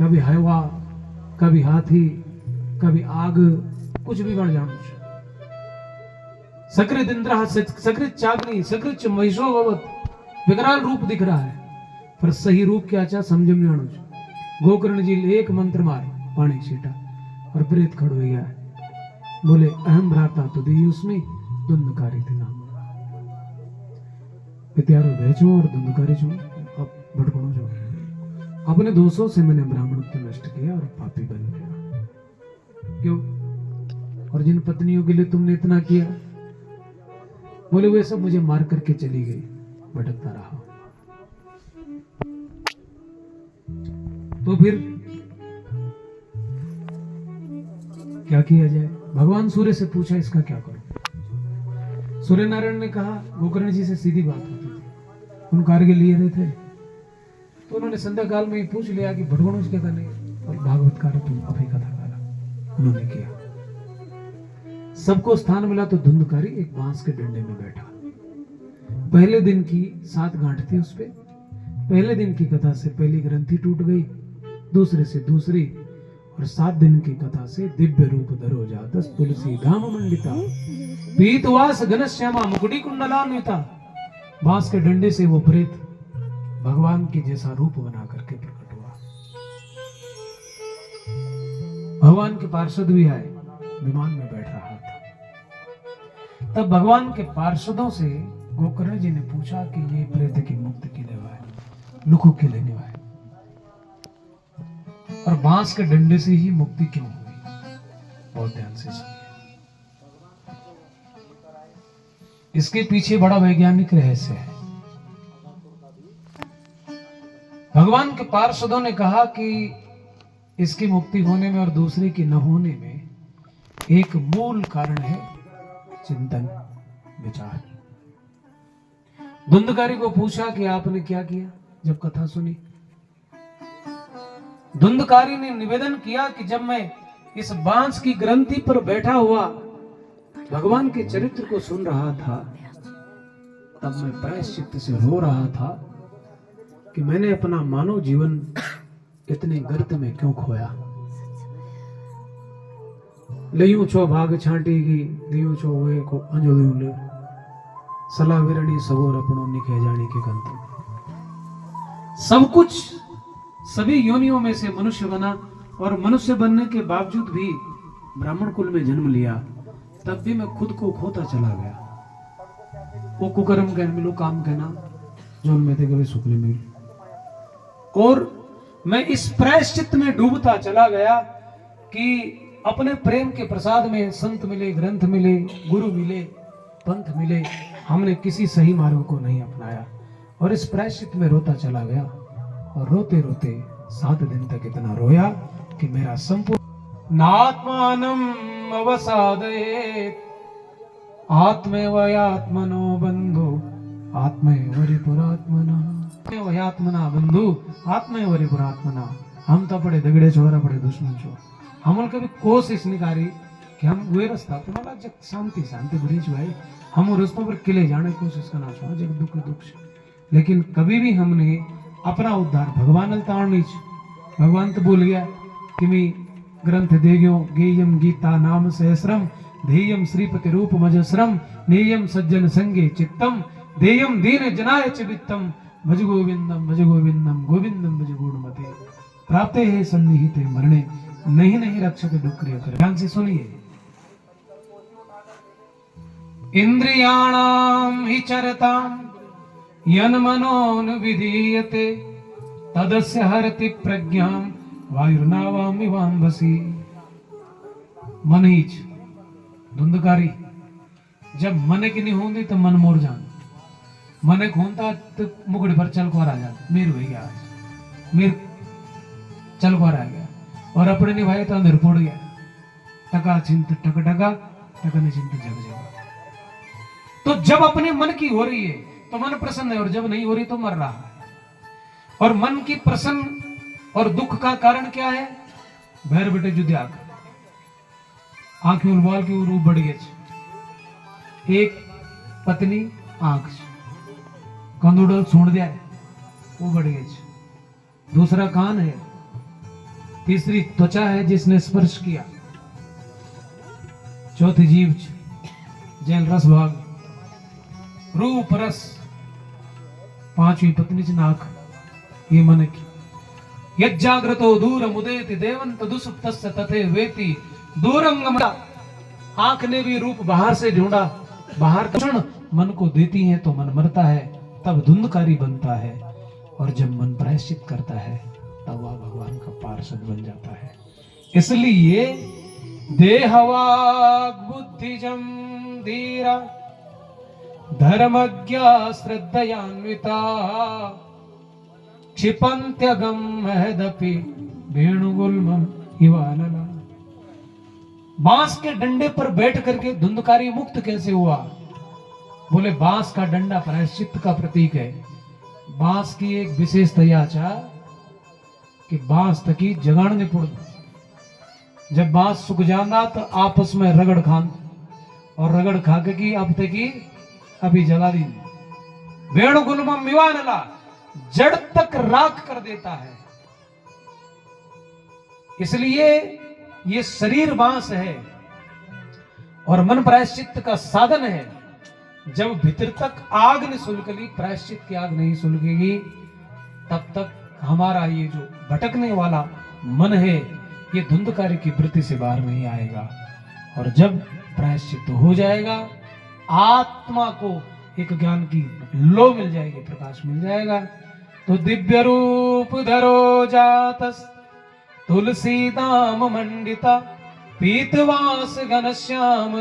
कभी हवा, कभी हाथी, कभी आग, कुछ भी बन जानो। सकृत इंद्र, सकृत चाग्नि, सकृत महिषो भवत, विकराल रूप दिख रहा है, पर सही रूप क्या चा समझ में आनो। गोकर्ण जी एक मंत्र मार पानी छीटा और प्रेत खड़ हो गया है। बोले अहम भ्राता तो दी उसमें धुंधकारी थे नाम पित्यारो भेजो और धुंधकारी जो अब भटकणो जो अपने दोषों से मैंने ब्राह्मण को नष्ट किया और पापी बन गया। क्यों? और जिन पत्नियों के लिए तुमने इतना किया, बोले वे सब मुझे मार करके चली गई, भटकता रहा। तो फिर क्या किया जाए? भगवान सूर्य से पूछा इसका क्या करूं? सूर्य नारायण ने कहा, गोकर्ण जी से सीधी बात होती थी, उन कार्य लिए रहे थे, तो उन्होंने संध्या काल में ही पूछ लिया कि भटकणों क्या करने, और भागवत कार्य तुम अभी कथा करा। उन्होंने किया, सबको स्थान मिला तो धुंधकारी एक बांस के डंडे में बैठा। पहले दिन की 7 गांठ थी उस पे। पहले दिन की कथा से पहली ग्रंथि टूट गई, दूसरे से दूसरी, और 7 दिन की कथा से दिव्य रूप धरो जातस तुलसी धाम मंडिता, पीतवास घनश्यामा मुकुटी कुंडलान्विता। बांस के डंडे से वो प्रेत भगवान के जैसा रूप बना करके प्रकट हुआ। भगवान के पार्षद भी आए, विमान में बैठ रहा था। तब भगवान के पार्षदों से गोकर्ण जी ने पूछा कि ये प्रेत की मुक्ति के लिए है, लुखु के लेने वाले, और बांस के डंडे से ही मुक्ति क्यों हुई? बहुत ध्यान से सुनिए, इसके पीछे बड़ा वैज्ञानिक रहस्य है। भगवान के पार्षदों ने कहा कि इसकी मुक्ति होने में और दूसरे की न होने में एक मूल कारण है चिंतन, विचार। धुंधकारी को पूछा कि आपने क्या किया जब कथा सुनी? धुंधकारी ने निवेदन किया कि जब मैं इस बांस की ग्रंथि पर बैठा हुआ भगवान के चरित्र को सुन रहा था, तब मैं प्रायश्चित्त से रो रहा था कि मैंने अपना मानव जीवन इतने गर्त में क्यों खोया। लयूं छो भाग छांटीगी, दियो छो हुए को अंजोलियों ले, सला विरणी सगोर अपनों निखे जाने के गंत। सब कुछ सभी योनियों में से मनुष्य बना, और मनुष्य बनने के बावजूद भी ब्राह्मण कुल में जन्म लिया, तब भी मैं खुद को खोता चला गया। वो कुकर्म कह मिलो काम कहना जो उनमें थे कभी सुख मिल, और मैं इस प्रायश्चित में डूबता चला गया कि अपने प्रेम के प्रसाद में संत मिले, ग्रंथ मिले, गुरु मिले, पंथ मिले, हमने किसी सही मार्ग को नहीं अपनाया, और इस प्रायश्चित में रोता चला गया। और रोते रोते 7 दिन तक इतना रोया कि मेरा संपूर्ण नात्मानम अवसादयेत आत्मेवयात्मनो बंधु आत्मेवरिपुरात्मना, वयात्मना बंधु आत्मेवरिपुरात्मना। हम तो पड़े दगड़े छोरा पड़े दुश्मन छोर, हम कभी कोशिश नहीं करी कि हम वे रास्ता तो मतलब जब शांति शांति बुरी भाई हम रास्तों पर किले जाने की कोशिश करना छोड़ा, जब दुख दुख से, लेकिन कभी भी हमने अपना उद्धार भगवान तारणीच। भगवान तो बोल गया कि मैं ग्रंथ देग्यो गेयम गीता नाम सहस्रम ध्येयम श्रीपति रूप मजस्रम नेयम सज्जन संगे चित्तम देयम दीन जनाय च वित्तम भज गोविंदम गोविंदम भज गुणमते प्राप्ते है सन्निहिते मरणे नहीं नहीं रक्षक दुख कर। ध्यान से सुनिए, इंद्रियाणाम हि चरताम यन मनोन विधीयते तदस्य हरति प्रज्ञाम वायुर्नावामि वाम्भसी। मनीच धुंधकारी, जब मन की नहीं होती तो मन मोड़ जान, मन खोता तो मुगड़ पर चल को आ जाता, मेर हो गया मेर चल को आ गया, और अपने निभाए तो अंदर पोड़ गया, टका चिंत टक टका टका चिंत जग जगा। तो जब अपने मन की हो रही है तो मन प्रसन्न है, और जब नहीं हो रही तो मर रहा है। और मन की प्रसन्न और दुख का कारण क्या है? भैर बेटे जुद्याग आंखें उलवाल की रूप बढ़ गए, एक पत्नी आंख कंदूडल सूंड दिया वो बढ़ गए, दूसरा कान है तीसरी त्वचा है जिसने स्पर्श किया, चौथी जीव जैन रस भाग, रूप रस, पांचवी पत्नी नाक, ये मन की। यज्जाग्रतो दूर मुदेति देवंत दुसुप्तस्य तथे वेति दूरंगम। आंख ने भी रूप बाहर से ढूंढा, बाहर क्षण मन को देती है तो मन मरता है, तब धुंधकारी बनता है, और जब मन प्रायश्चित करता है तब वह भगवान का पार्षद बन जाता है। इसलिए देहवाग बुद्धिजम धीरा धर्मज्ञा श्रद्धयान्विता क्षिपन्त्यगम महदपि वेणुगुल्मम इवानला। बांस के डंडे पर बैठ करके धुंधकारी मुक्त कैसे हुआ? बोले बांस का डंडा प्रायश्चित का प्रतीक है। बांस की एक विशेषता यह कि बांस तकी जगाण निपुण, जब बांस सूख जाना तो आपस में रगड़ खान, और रगड़ खा के की अब तकी अभी जला दी। वेणु गुलमम मिवानला, जड़ तक राख कर देता है। इसलिए ये शरीर बांस है और मन प्रायश्चित का साधन है। जब भीतर तक आग नहीं सुलगली, प्रायश्चित की आग नहीं सुलगेगी, तब तक हमारा ये जो भटकने वाला मन है ये धुंधकारी की वृत्ति से बाहर नहीं आएगा। और जब प्रायश्चित हो जाएगा, आत्मा को एक ज्ञान की लो मिल जाएगी, प्रकाश मिल जाएगा। तो दिव्य रूप धरो जातस तुलसी दाम मंडिता पीतवास घनश्याम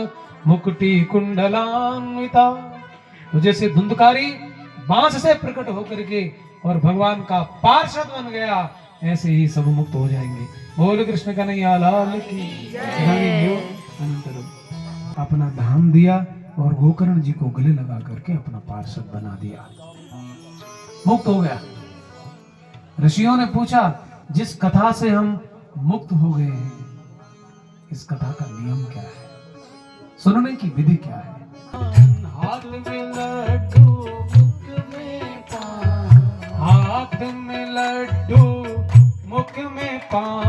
मुकुटी कुंडलान्विता। तो जैसे धुंधकारी बांस से प्रकट होकर के और भगवान का पार्षद बन गया, ऐसे ही सब मुक्त हो जाएंगे। बोल कृष्ण कन्हैया लाल की जय। अनंतरम अपना धाम दिया और गोकर्ण जी को गले लगा करके अपना पार्षद बना दिया, मुक्त हो गया। ऋषियों ने पूछा, जिस कथा से हम मुक्त हो गए हैं, इस कथा का नियम क्या है, सुनने की विधि क्या है? हाथ में लड्डू मुख में पान, हाथ में लड्डू मुख में पान,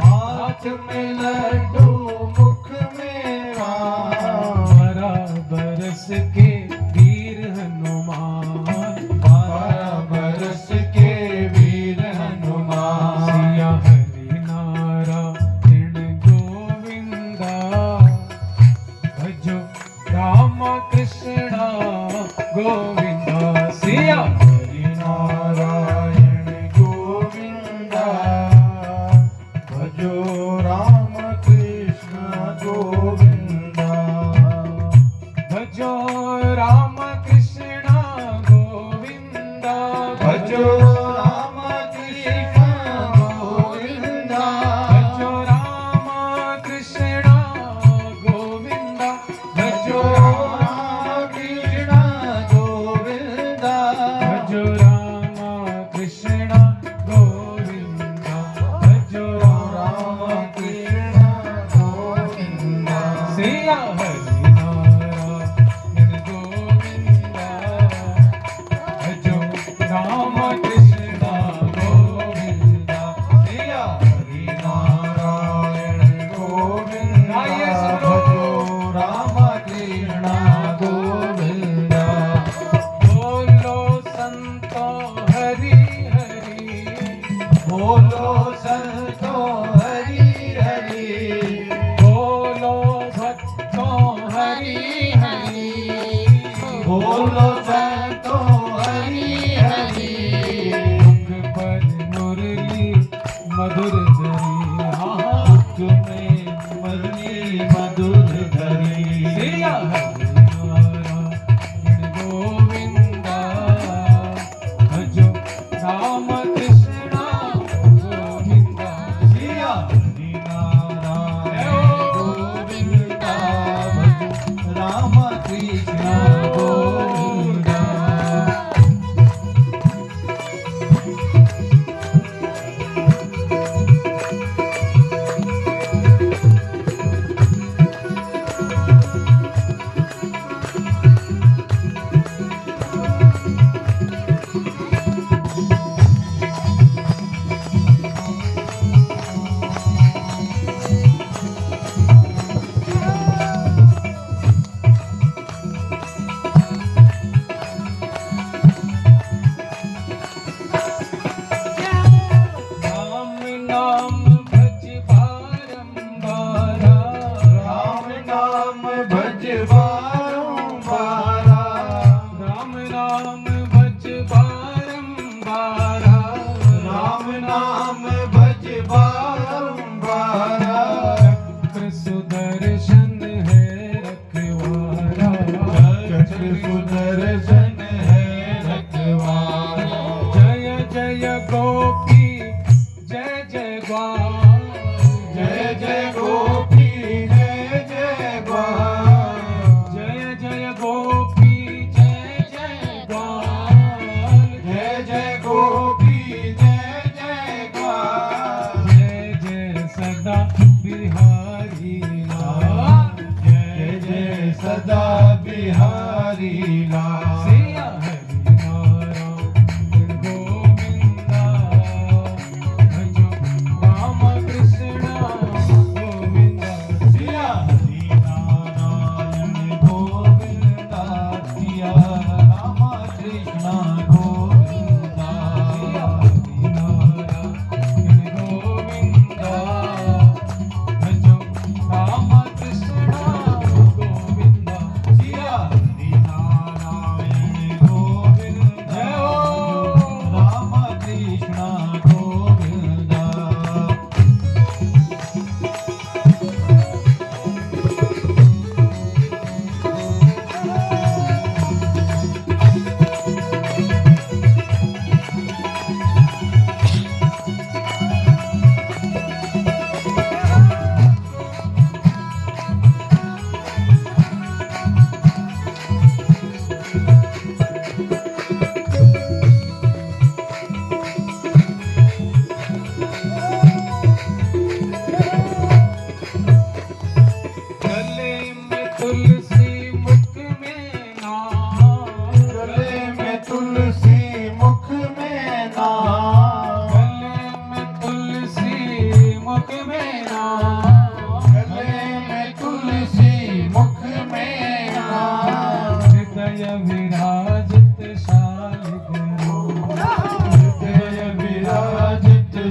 हाथ में लड्डू मुख में पान। 12 बरस के वीर हनुमान, 12 बरस के वीर हनुमान। सिया हरि नारायण गोविंदा, भजो राम कृष्ण गोविंदा। सिया हरि नारायण गोविंदा, भजो राम कृष्ण गोविंदा। भजो राम कृष्ण गोविंदा, भजो राम कृष्ण गोविंदा, भजो राम कृष्ण गोविंदा, भजो राम कृष्ण गोविंदा, भजो राम कृष्ण गोविंदा, भजो राम कृष्ण गोविंदा। सिया हरि नारायण गोविंदा, भजो राम कृष्ण गोविंदा। सिया हरि नारायण गोविंदा, भजो राम कृष्ण गोविंदा। बोलो संतो हरि हरि, बोलो संतो हरि हरि, बोलो भक्तो हरि हरि, बोलो संतो हरि हरि। मुख पर मुरली मधुर धरी, मुख में मुरली मधुर धरी। सिया हरि नारायण गोविंदा, भजो राम कृष्ण गोविंदा। सिया हरि नारायण गोविंदा, भजो राम कृष्ण गोविंदा।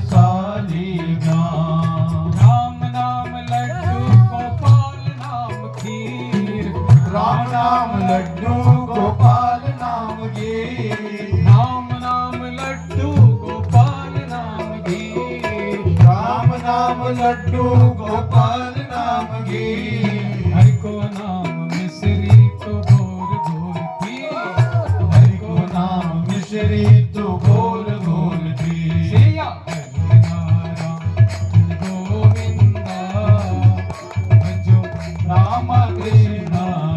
शालिग्राम। राम नाम लड्डू गोपाल नाम खीर, राम नाम लड्डू गोपाल नाम घी। राम नाम लड्डू गोपाल नाम घी, राम नाम लड्डू गोपाल नाम घी। हरि को नाम मिश्री तो गोर गोर की, हरि को नाम मिश्री तो गोल गोल थी। सिया गोविंदा भजो राम कृष्ण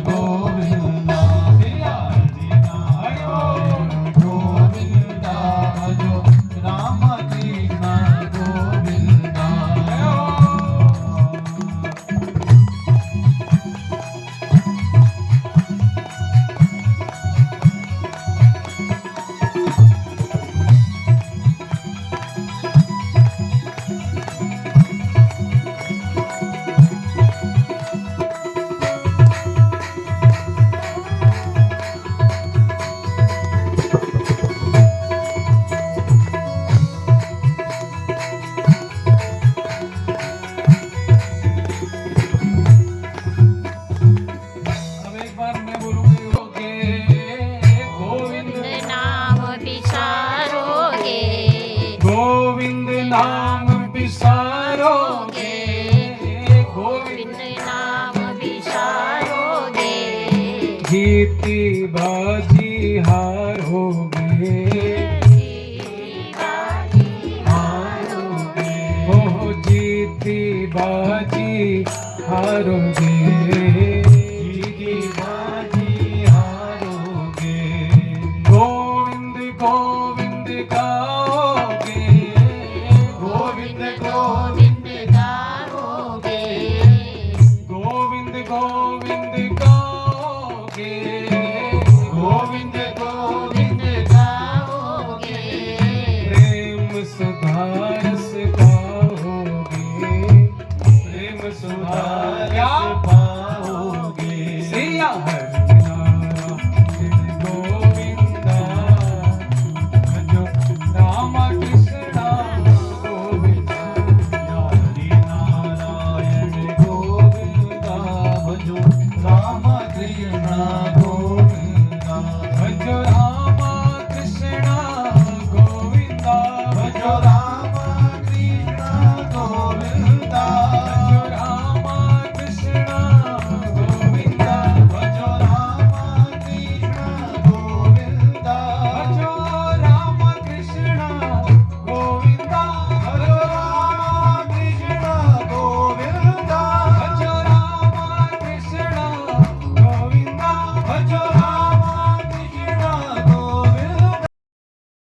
गोविंदा। सिया गोविंदा भजो राम कृष्ण गोविंदा। अब एक बार मैं बोलूंगा गोविंद नाम बिसारोगे, गोविंद नाम बिसारोगे, गोविंद नाम बिसारोगे, जीती बाजी हारोगे, हारोगे, हो जीती बाजी हारोगे, जीती बाजी हारोगे। गोविंद गोविंद गाओगे, गोविंद गोविंद गाओगे, गोविंद गोविंद गाओगे, गोविंद गोविंद गाओगे, प्रेम सुधा रस गाओगे, प्रेम सुधा